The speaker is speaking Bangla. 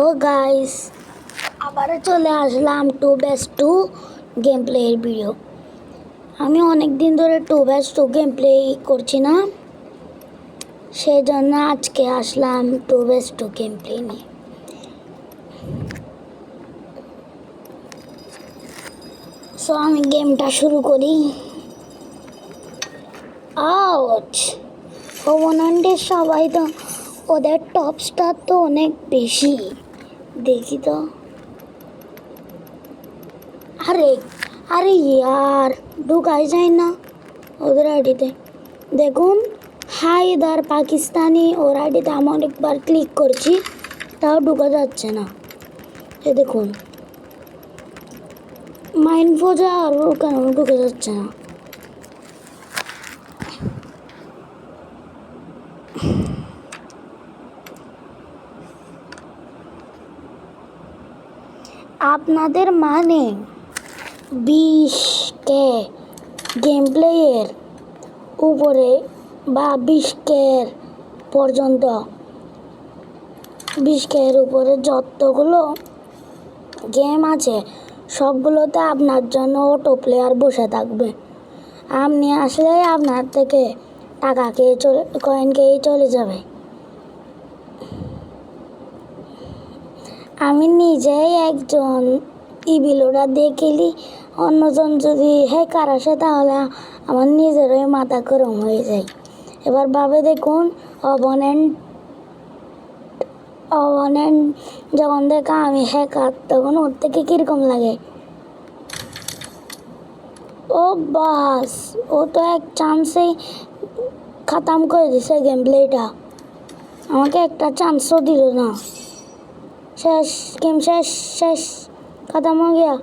ও গাইস, আবার চলে আসলাম 2vs2 গেম প্লের ভিডিও। আমি অনেক দিন ধরে 2vs2 গেম প্লে করছি না, সেই জন্য আজকে আসলাম 2vs2 গেম প্লে নিয়ে। সো আমি গেমটা শুরু করি। আউট ওভানন্ডের সবাই তো ওদের টপ স্টার তো অনেক বেশি, দেখি তো। আরে আরে यार ঢুকাই যায় না ওদের আইডিতে। দেখুন হায়দার পাকিস্তানি ওর আইডিতে আমি অনেকবার ক্লিক করছি, তাও ঢুকা যাচ্ছে না। এ দেখুন মাইন্ড ফোজা আর কেন ঢুকে যাচ্ছে না। আপনাদের মানে 20K গেম প্লেয়ের উপরে বা 20K পর্যন্ত, 20K উপরে যতগুলো গেম আছে সবগুলোতে আপনার জন্য অটো প্লেয়ার বসে থাকবে। আপনি আসলে আপনার থেকে টাকা কয়েন খেয়ে চলে যাবে। আমি নিজেই একজন ইভিলোডা দিয়ে খেলি, অন্যজন যদি হ্যাকার আসে তাহলে আমার নিজেরই মাথা গরম হয়ে যায়। এবার ভাবে দেখুন অপোনেন্ট যখন দেখা আমি হ্যাকার তখন ওর থেকে কীরকম লাগে। ও বাস, ও তো এক চান্সেই খতম করে দিছে গেম প্লেটা, আমাকে একটা চান্সও দিল না। শেষ, গেম শেষ, খতম হয়ে গিয়া।